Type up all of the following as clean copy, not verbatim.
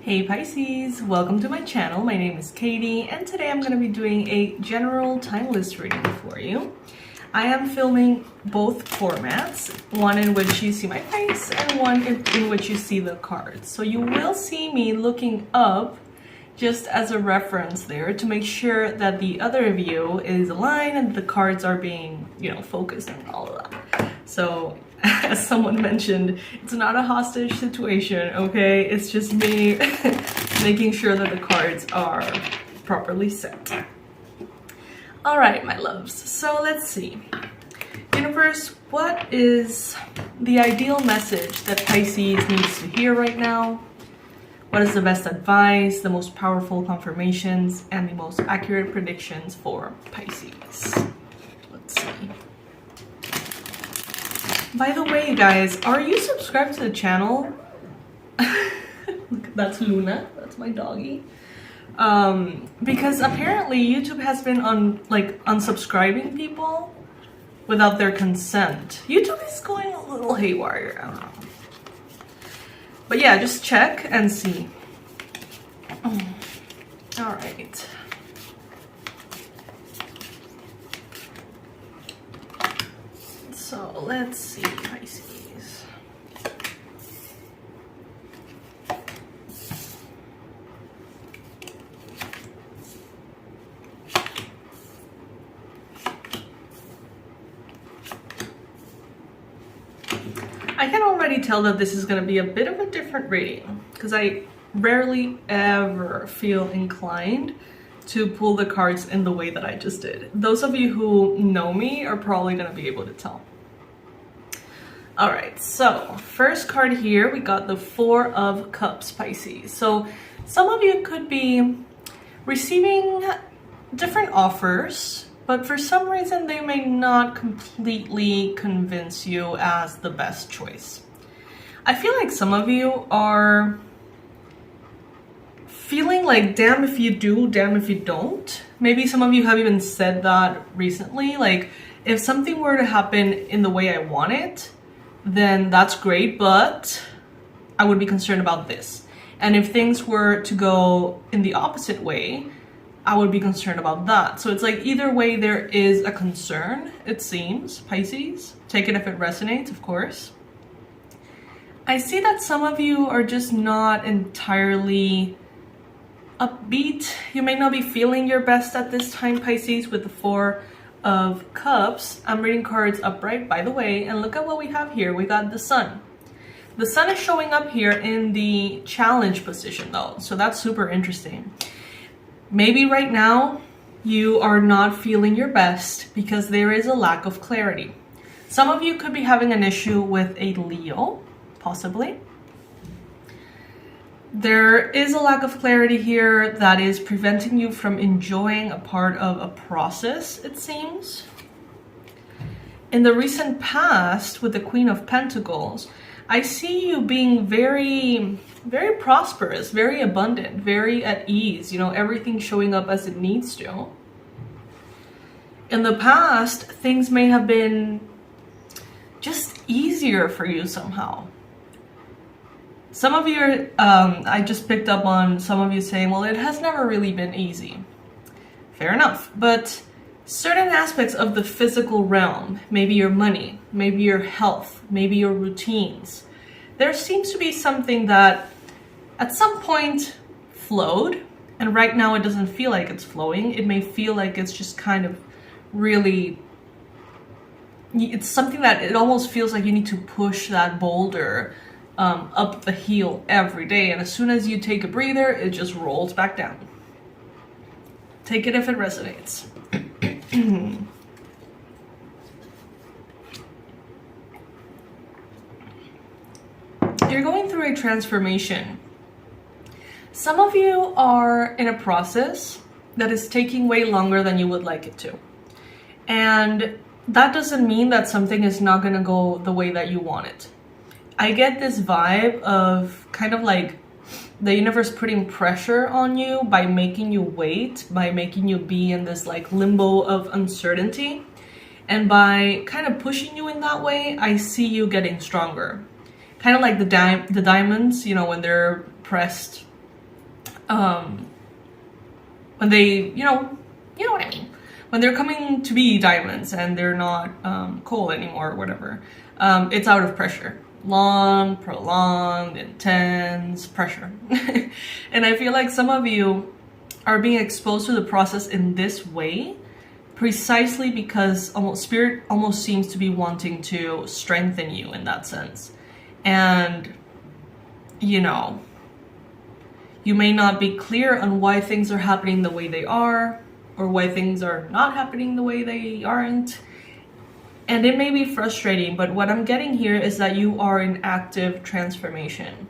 Hey Pisces, welcome to my channel. My name is Katie and today I'm going to be doing a general timeless reading for you. I am filming both formats, one in which you see my face and one in which you see the cards. So you will see me looking up just as a reference there to make sure that the other view is aligned and the cards are being, focused and all of that. So as someone mentioned, it's not a hostage situation, okay? It's just me making sure that the cards are properly set. All right, my loves. So let's see. Universe, what is the ideal message that Pisces needs to hear right now? What is the best advice, the most powerful confirmations, and the most accurate predictions for Pisces? Let's see. By the way, guys, are you subscribed to the channel? That's Luna. That's my doggy. Because apparently YouTube has been unsubscribing people without their consent. YouTube is going a little haywire. I don't know. But yeah, just check and see. All right. So let's see, Pisces. I can already tell that this is going to be a bit of a different reading because I rarely ever feel inclined to pull the cards in the way that I just did. Those of you who know me are probably going to be able to tell. All right, so first card here, we got the Four of Cups, Pisces. So some of you could be receiving different offers, but for some reason they may not completely convince you as the best choice. I feel like some of you are feeling like, damn if you do, damn if you don't. Maybe some of you have even said that recently. Like, if something were to happen in the way I want it, then that's great, but I would be concerned about this. And if things were to go in the opposite way, I would be concerned about that. So it's like either way there is a concern, it seems, Pisces. Take it if it resonates, of course. I see that some of you are just not entirely upbeat. You may not be feeling your best at this time, Pisces, with the Four of Cups. I'm reading cards upright, by the way, and look at what we have here. We got the Sun. The Sun is showing up here in the challenge position though, so that's super interesting. Maybe right now you are not feeling your best because there is a lack of clarity. Some of you could be having an issue with a Leo, possibly. There is a lack of clarity here that is preventing you from enjoying a part of a process, it seems. In the recent past, with the Queen of Pentacles, I see you being very, very prosperous, very abundant, very at ease, everything showing up as it needs to. In the past, things may have been just easier for you somehow. Some of you are, I just picked up on some of you saying, well, it has never really been easy. Fair enough. But certain aspects of the physical realm, maybe your money, maybe your health, maybe your routines, there seems to be something that at some point flowed, and right now it doesn't feel like it's flowing. It may feel like it's just kind of really, it's something that it almost feels like you need to push that boulder up the hill every day, and as soon as you take a breather, it just rolls back down. Take it if it resonates. You're going through a transformation. Some of you are in a process that is taking way longer than you would like it to. And that doesn't mean that something is not going to go the way that you want it. I get this vibe of kind of like the universe putting pressure on you by making you wait, by making you be in this like limbo of uncertainty. And by kind of pushing you in that way, I see you getting stronger. Kind of like the diamonds, when they're pressed when they, you know what I mean. When they're coming to be diamonds and they're not coal anymore or whatever, it's out of pressure. Long, prolonged, intense pressure. And I feel like some of you are being exposed to the process in this way precisely because spirit almost seems to be wanting to strengthen you in that sense. And, you know, you may not be clear on why things are happening the way they are, or why things are not happening the way they aren't. And it may be frustrating, but what I'm getting here is that you are in active transformation.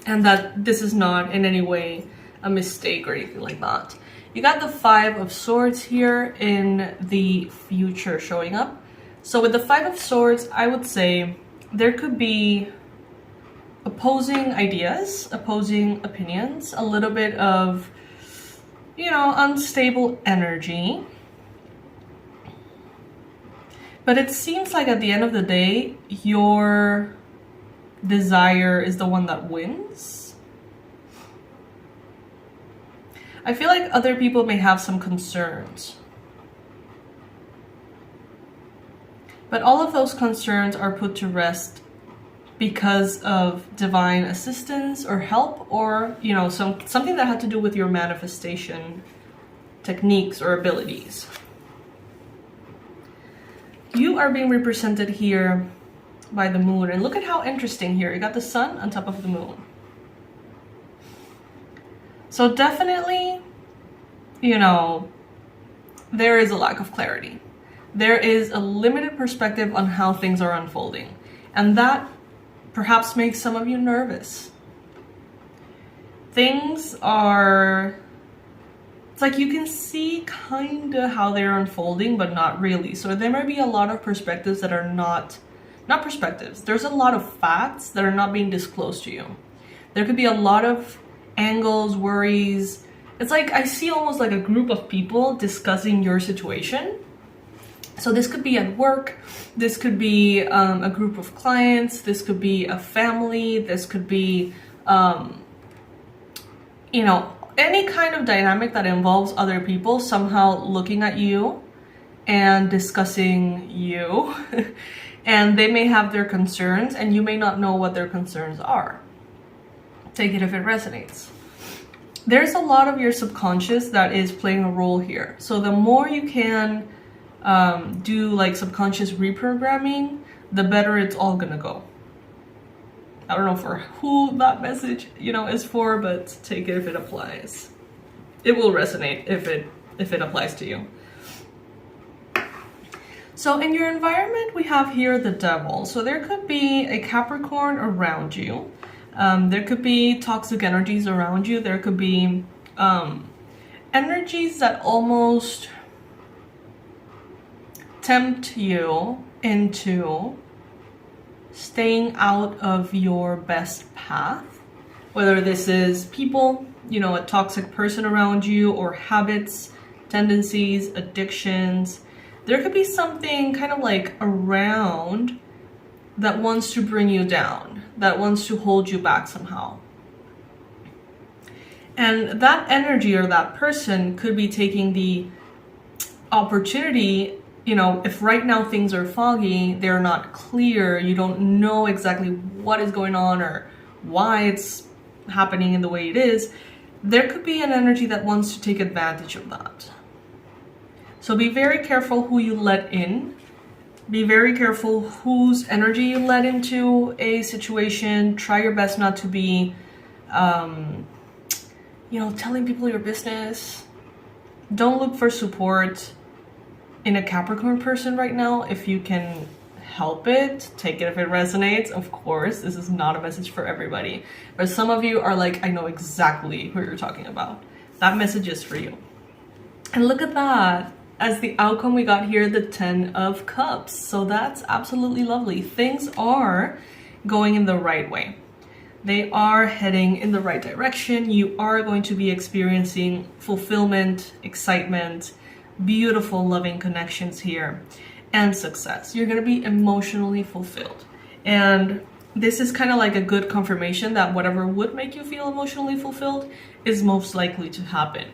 And that this is not in any way a mistake or anything like that. You got the 5 of Swords here in the future showing up. So with the 5 of Swords, I would say there could be opposing ideas, opposing opinions, a little bit of, you know, unstable energy. But it seems like at the end of the day, your desire is the one that wins. I feel like other people may have some concerns. But all of those concerns are put to rest because of divine assistance or help, or, you know, something that had to do with your manifestation techniques or abilities. You are being represented here by the moon, and look at how interesting here. You got the sun on top of the moon. So definitely, you know, there is a lack of clarity. There is a limited perspective on how things are unfolding, and that perhaps makes some of you nervous. Things are, it's like you can see kind of how they're unfolding, but not really. So there may be a lot of perspectives that are not perspectives. There's a lot of facts that are not being disclosed to you. There could be a lot of angles, worries. It's like I see almost like a group of people discussing your situation. So this could be at work, this could be a group of clients, this could be a family, this could be, you know, any kind of dynamic that involves other people somehow looking at you and discussing you. And they may have their concerns and you may not know what their concerns are. Take it if it resonates. There's a lot of your subconscious that is playing a role here. So the more you can do like subconscious reprogramming, the better it's all gonna go. I don't know for who that message, you know, is for, but take it if it applies. It will resonate if it applies to you. So in your environment, we have here the Devil. So there could be a Capricorn around you. There could be toxic energies around you. There could be energies that almost tempt you into staying out of your best path. Whether this is people, you know, a toxic person around you, or habits, tendencies, addictions. There could be something kind of like around that wants to bring you down, that wants to hold you back somehow. And that energy or that person could be taking the opportunity, you know, if right now things are foggy, they're not clear, you don't know exactly what is going on or why it's happening in the way it is, there could be an energy that wants to take advantage of that. So be very careful who you let in. Be very careful whose energy you let into a situation. Try your best not to be, you know, telling people your business. Don't look for support in a Capricorn person right now if you can help it. Take it if it resonates. Of course, this is not a message for everybody. But some of you are like, I know exactly who you're talking about. That message is for you. And look at that. As the outcome, we got here the 10 of Cups. So that's absolutely lovely. Things are going in the right way. They are heading in the right direction. You are going to be experiencing fulfillment, excitement, beautiful, loving connections here, and success. You're going to be emotionally fulfilled. And this is kind of like a good confirmation that whatever would make you feel emotionally fulfilled is most likely to happen.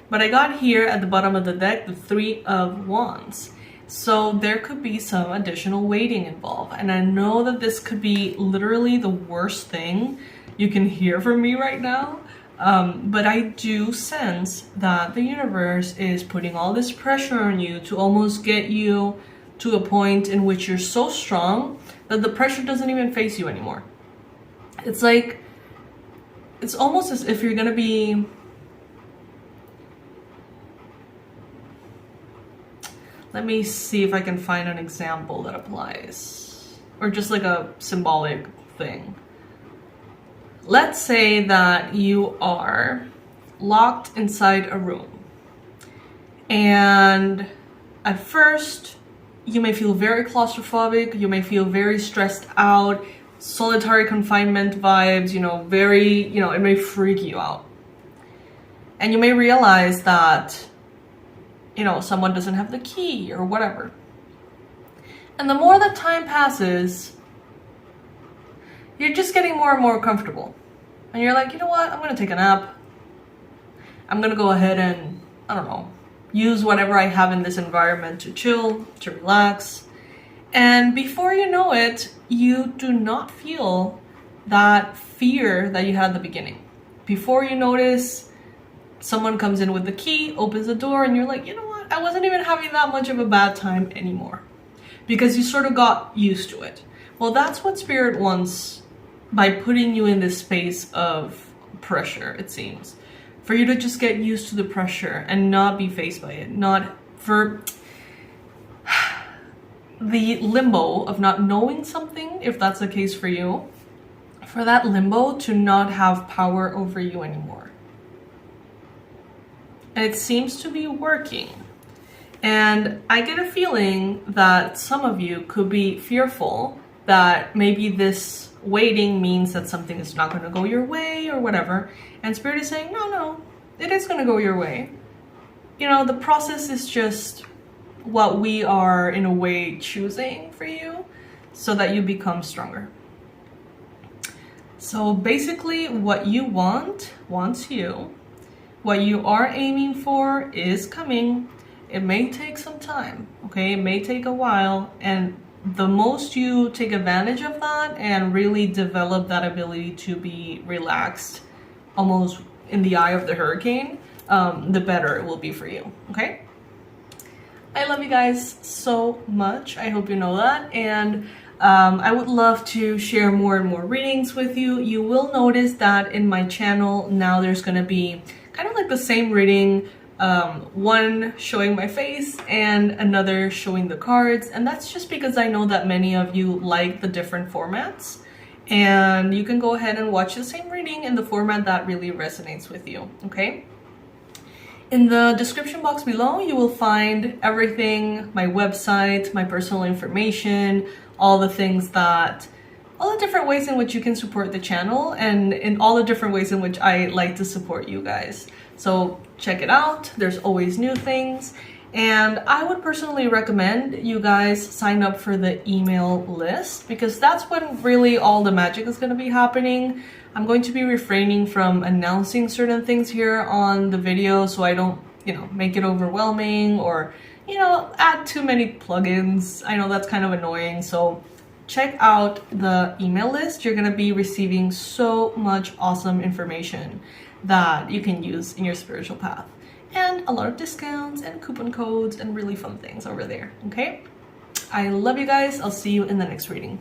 But I got here at the bottom of the deck the Three of Wands. So there could be some additional waiting involved. And I know that this could be literally the worst thing you can hear from me right now. But I do sense that the universe is putting all this pressure on you to almost get you to a point in which you're so strong that the pressure doesn't even face you anymore. It's like, it's almost as if you're gonna be, let me see if I can find an example that applies, or just like a symbolic thing. Let's say that you are locked inside a room, and at first you may feel very claustrophobic, you may feel very stressed out, solitary confinement vibes, very, it may freak you out. And you may realize that, someone doesn't have the key or whatever. And the more that time passes, you're just getting more and more comfortable. And you're like, you know what, I'm gonna take a nap. I'm gonna go ahead and, I don't know, use whatever I have in this environment to chill, to relax. And before you know it, you do not feel that fear that you had at the beginning. Before you notice, someone comes in with the key, opens the door, and you're like, you know what, I wasn't even having that much of a bad time anymore. Because you sort of got used to it. Well, that's what Spirit wants by putting you in this space of pressure, it seems. For you to just get used to the pressure and not be faced by it. Not for the limbo of not knowing something, if that's the case for you. For that limbo to not have power over you anymore. And it seems to be working. And I get a feeling that some of you could be fearful that maybe this waiting means that something is not going to go your way or whatever. And Spirit is saying, no, it is going to go your way. The process is just what we are in a way choosing for you so that you become stronger. So basically what you want wants you. What you are aiming for is coming. It may take some time, okay? It may take a while, and the most you take advantage of that and really develop that ability to be relaxed, almost in the eye of the hurricane, the better it will be for you, okay? I love you guys so much. I hope you know that. And I would love to share more and more readings with you. You will notice that in my channel now there's going to be kind of like the same reading, one showing my face and another showing the cards. And that's just because I know that many of you like the different formats. And you can go ahead and watch the same reading in the format that really resonates with you, okay? In the description box below, you will find everything, my website, my personal information, all the different ways in which you can support the channel, and in all the different ways in which I like to support you guys. So check it out. There's always new things. And I would personally recommend you guys sign up for the email list, because that's when really all the magic is going to be happening. I'm going to be refraining from announcing certain things here on the video so I don't, make it overwhelming or, add too many plugins. I know that's kind of annoying. So check out the email list. You're going to be receiving so much awesome information that you can use in your spiritual path. And a lot of discounts and coupon codes and really fun things over there, okay? I love you guys. I'll see you in the next reading.